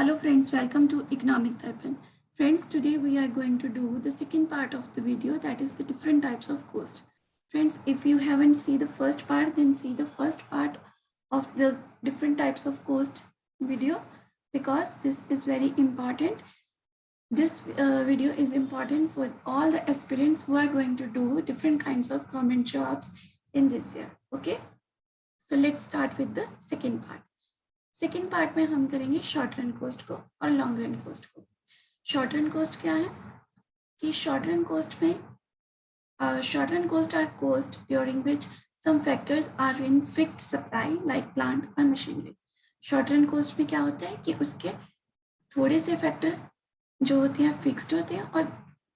Hello friends, welcome to Economic Darpan. Friends, today we are going to do the second part of the video, that is the different types of cost. Friends, if you haven't seen the first part, then see the first part of the different types of cost video, because this is very important. This video is important for all the aspirants who are going to do different kinds of government jobs in this year. Okay, so let's start with the second part. Second part में हम करेंगे short run cost को और long run cost को। Short run cost क्या है कि short run cost में short run cost are cost during which some factors are in fixed supply like plant और मशीनरी। शॉर्ट रन कॉस्ट में क्या होता है कि उसके थोड़े से फैक्टर जो होते हैं फिक्स्ड होते हैं और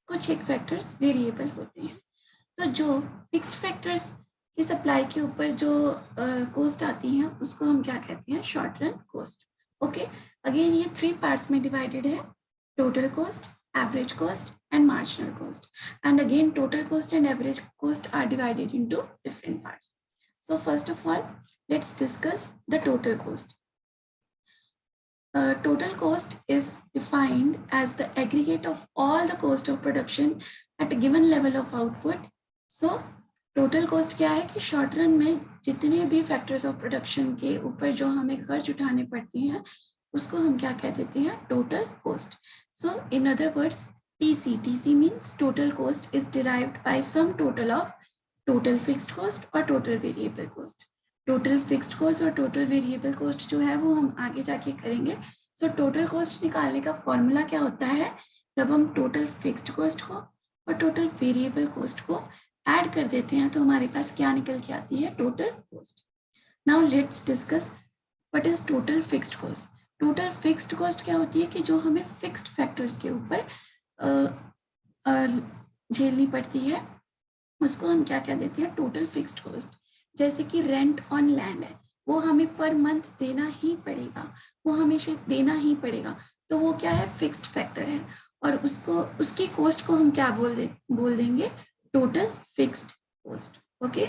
कुछ एक फैक्टर्स वेरिएबल होते हैं। तो जो फिक्स्ड फैक्टर्स की सप्लाई के ऊपर जो कॉस्ट आती है उसको हम क्या कहते हैं, short run cost. Okay, again ये 3 पार्ट्स में डिवाइडेड है, total cost, average cost and marginal cost. And again total cost and average cost are divided into different parts. So first of all let's discuss the total cost. Total cost is defined as the aggregate of all the cost of production at a given level of output. So total cost क्या है कि short run में जितने भी factors of production के ऊपर जो हमें खर्च उठाने पड़ते हैं उसको हम क्या कह देते हैं, total cost. So in other words TC means total cost is derived by sum total of total fixed cost और total variable cost. Total fixed cost और टोटल वेरिएबल कॉस्ट जो है वो हम आगे जाके करेंगे. सो टोटल कॉस्ट निकालने का फॉर्मूला क्या होता है, जब हम टोटल फिक्स्ड कॉस्ट को और टोटल वेरिएबल कॉस्ट को ऐड कर देते हैं तो हमारे पास क्या निकल के आती है, total cost. Now let's discuss what is total fixed cost. Total fixed cost क्या होती है कि जो हमें फिक्स्ड फैक्टर्स के ऊपर झेलनी पड़ती है उसको हम क्या कह देते हैं, टोटल फिक्स्ड कॉस्ट. जैसे कि रेंट ऑन लैंड है, वो हमें पर मंथ देना ही पड़ेगा, वो हमेशा देना ही पड़ेगा, तो वो क्या है, फिक्स्ड फैक्टर है. और उसको उसकी कॉस्ट को हम क्या बोल देंगे, टोटल फिक्स्ड कॉस्ट. ओके,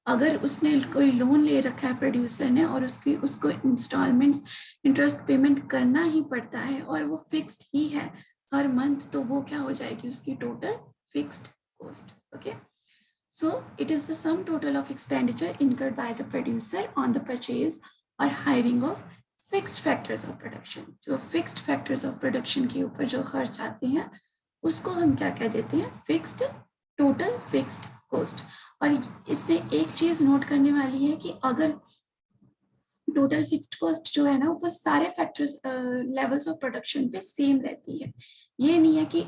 अगर उसने कोई लोन ले रखा है प्रोड्यूसर ने और उसको इंस्टॉलमेंट्स इंटरेस्ट पेमेंट करना ही पड़ता है और वो फिक्स्ड ही है हर मंथ, तो वो क्या हो जाएगी, उसकी total fixed cost. Okay, so it is the sum total of expenditure incurred by the producer on the purchase or hiring of fixed factors of production. जो fixed factors of production के ऊपर जो खर्च आते हैं उसको हम क्या कह देते हैं, फिक्स्ड, टोटल फिक्स्ड कॉस्ट. और इसमें एक चीज नोट करने वाली है कि अगर टोटल फिक्स्ड कॉस्ट जो है ना वो सारे फैक्टर्स लेवल्स ऑफ प्रोडक्शन पे सेम रहती है. ये नहीं है कि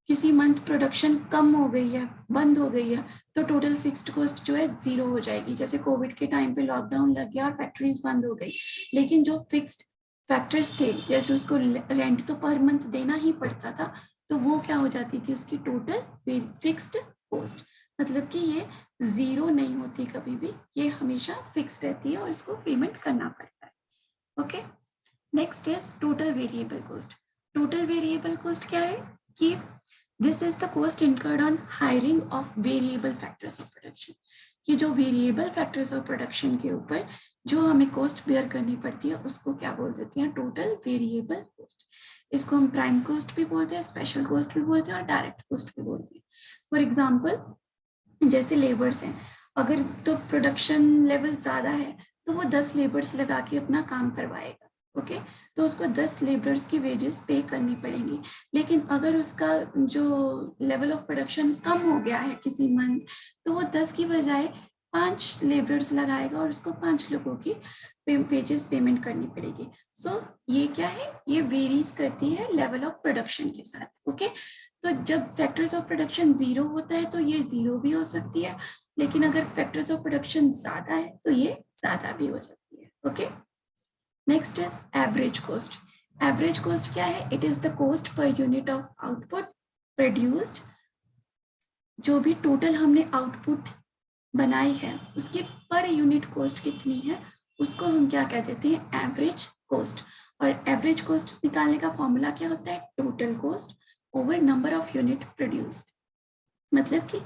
किसी मंथ प्रोडक्शन कम हो गई है, बंद हो गई है, तो टोटल फिक्स्ड कॉस्ट जो है 0 हो जाएगी. जैसे कोविड के टाइम पे लॉकडाउन लग गया और फैक्ट्रीज बंद हो गई, लेकिन जो फिक्स्ड फैक्टर्स थे जैसे उसको रेंट तो पर मंथ देना ही पड़ता था, तो वो क्या हो जाती थी, उसकी टोटल फिक्स्ड कॉस्ट. मतलब कि ये 0 नहीं होती कभी भी, ये हमेशा फिक्स रहती है और इसको पेमेंट करना पड़ता है. Okay, next is total variable cost. Total variable cost क्या है कि this is the cost incurred on hiring of variable factors of production. कि जो वेरिएबल फैक्टर्स ऑफ प्रोडक्शन के ऊपर जो हमें कॉस्ट बेयर करनी पड़ती है उसको क्या बोल देते हैं, टोटल वेरिएबल कॉस्ट. इसको हम प्राइम कॉस्ट भी बोलते हैं, स्पेशल कॉस्ट भी बोलते हैं और डायरेक्ट कॉस्ट भी बोलते हैं. फॉर एग्जाम्पल जैसे लेबर्स हैं, अगर तो प्रोडक्शन लेवल ज़्यादा है तो वो 10 लेबर्स लगा के अपना काम करवाएगा. ओके, तो उसको 10 लेबर्स की वेजेस पे करनी पड़ेंगी. लेकिन अगर उसका जो लेवल ऑफ प्रोडक्शन कम हो गया है किसी मंथ, तो वो 10 की बजाय 5 लेबर्स लगाएगा और उसको 5 लोगों की वेजेस पेमेंट करनी पड़ेगी. सो ये क्या है, ये वेरीज करती है लेवल ऑफ प्रोडक्शन के साथ. ओके, तो जब फैक्टर्स ऑफ प्रोडक्शन 0 होता है तो ये 0 भी हो सकती है, लेकिन अगर फैक्टर्स ऑफ प्रोडक्शन ज़्यादा है तो ये ज़्यादा भी हो सकती है. Okay, next is average cost. Average cost क्या है, it is the cost per unit of output produced. जो भी टोटल हमने आउटपुट बनाई है उसकी पर यूनिट कॉस्ट कितनी है उसको हम क्या कह देते हैं, एवरेज कॉस्ट. और एवरेज कॉस्ट निकालने का फॉर्मूला क्या होता है, total cost over number of unit produced. मतलब कि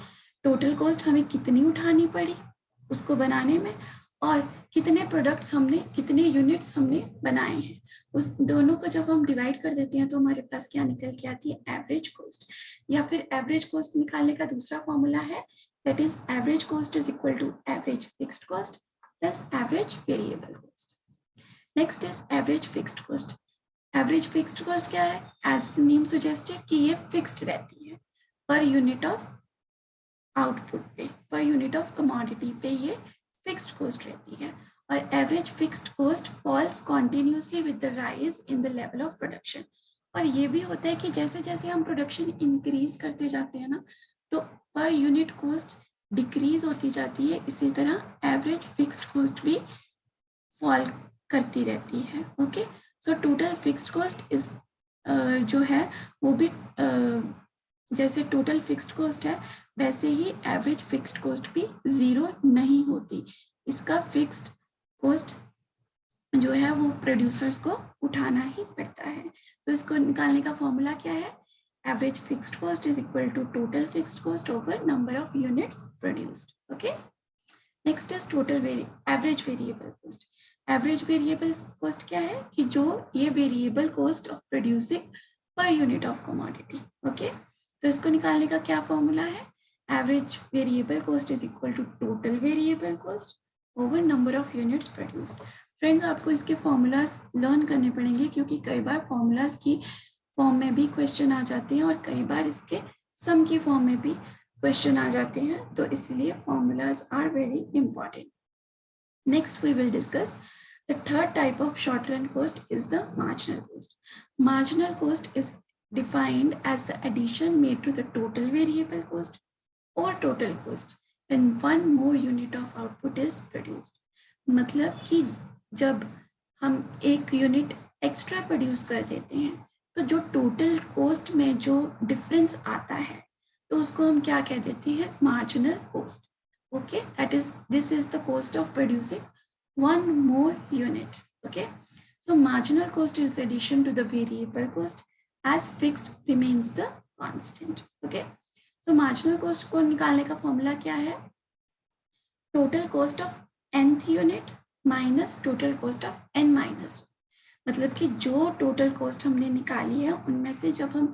टोटल कॉस्ट हमें कितनी उठानी पड़ी उसको बनाने में और कितने प्रोडक्ट्स हमने, कितने यूनिट्स हमने बनाए हैं। उस दोनों को जब हम डिवाइड कर देते हैं तो हमारे पास क्या निकल के आती है, एवरेज कॉस्ट। या फिर एवरेज कॉस्ट निकालने का दूसरा फॉर्मूला है, that is average cost is equal to average fixed cost plus average variable cost. Next is average fixed cost. Average fixed cost क्या है, एज द नेम सजेस्टेड कि ये फिक्स्ड रहती है पर यूनिट ऑफ आउटपुट पे, पर यूनिट ऑफ कमोडिटी पे ये फिक्स्ड कॉस्ट रहती है। और average fixed cost falls continuously with the rise in the level of production. और ये भी होता है कि जैसे जैसे हम प्रोडक्शन इंक्रीज करते जाते हैं ना, तो पर यूनिट कॉस्ट डिक्रीज होती जाती है, इसी तरह एवरेज फिक्स्ड कॉस्ट भी फॉल करती रहती है। Okay, so total fixed cost is जो है वो भी जैसे टोटल फिक्स्ड कॉस्ट है वैसे ही एवरेज फिक्स्ड कॉस्ट भी जीरो नहीं होती। इसका फिक्स्ड कॉस्ट जो है वो प्रोड्यूसर्स को उठाना ही पड़ता है। तो इसको निकालने का फॉर्मूला क्या है, average fixed cost is equal to total fixed cost over number of units produced. Okay, next is total average variable cost. Average variable cost क्या है कि जो ये variable cost of producing per unit of commodity. Okay, तो इसको निकालने का क्या फॉर्मूला है, average variable cost is equal to total variable cost over number of units produced. Friends, आपको इसके फॉर्मूलाज लर्न करने पड़ेंगे क्योंकि कई बार फॉर्मूलाज की फॉर्म में भी क्वेश्चन आ जाते हैं और कई बार इसके सम की फॉर्म में भी क्वेश्चन आ जाते हैं, तो इसलिए formulas are very important. Next we will discuss the third type of short run cost is the marginal cost. Marginal cost is defined as the addition made to the total variable cost or total cost when one more unit of output is produced. मतलब कि जब हम एक unit extra produce कर देते हैं तो जो टोटल कॉस्ट में जो डिफरेंस आता है तो उसको हम क्या कह देते हैं, marginal cost. Okay, that is this is the cost of producing one more unit. Okay, so marginal cost is addition to the variable cost as fixed remains the constant. Okay, so marginal cost को निकालने का formula क्या है, total cost of nth unit minus total cost of n minus। मतलब कि जो total cost हमने निकाली है उनमें से जब हम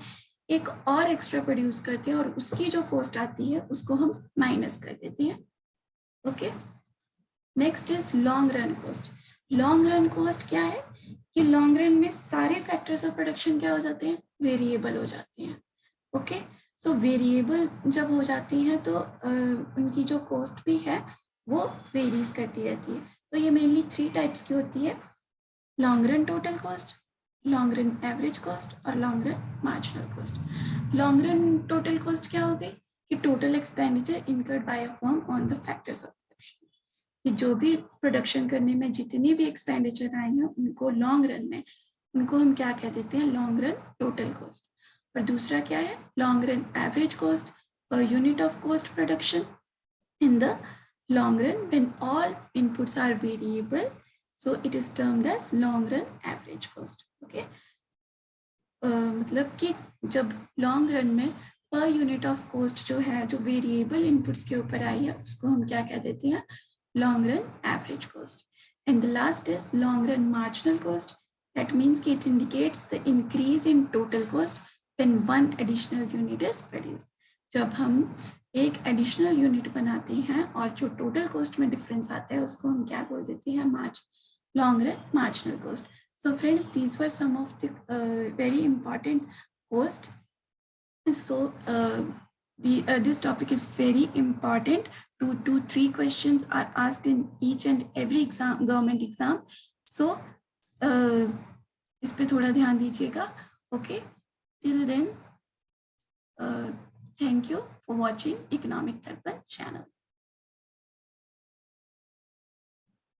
एक और एक्स्ट्रा प्रोड्यूस करते हैं और उसकी जो कॉस्ट आती है उसको हम माइनस कर देते हैं। Okay, next is long run cost. Long run cost क्या है कि लॉन्ग रन में सारे फैक्टर्स ऑफ प्रोडक्शन क्या हो जाते हैं, वेरिएबल हो जाते हैं। ओके, सो वेरिएबल जब हो जाती हैं तो उनकी जो कॉस्ट भी है वो वेरीज करती रहती है। तो ये मेनली 3 टाइप्स की होती है, long run total cost, long run average cost और long run marginal cost. Long run total cost क्या हो गई कि total expenditure incurred by a firm on the factors of कि जो भी प्रोडक्शन करने में जितनी भी एक्सपेंडिचर आई हैं उनको लॉन्ग रन में उनको हम क्या कह देते हैं, लॉन्ग रन टोटल कॉस्ट। और दूसरा क्या है, long run average cost per unit of cost production in the long run when all inputs are variable, so it is termed as long run average cost. Okay, मतलब कि जब long run में पर unit of cost जो है जो variable inputs के ऊपर आई है उसको हम क्या कह देते हैं, long run average cost. And the last is long run marginal cost. That means it indicates the increase in total cost when one additional unit is produced. जब हम एक additional unit बनाते हैं और जो total cost में difference आता है उसको हम क्या बोल देते हैं, long run marginal cost. So friends, these were some of the very important cost. So this topic is very important. 2 to 3 questions are asked in each and every exam, government exam. So इस पे थोड़ा ध्यान दीजिएगा। Okay, till then, thank you for watching Economic Darpan channel.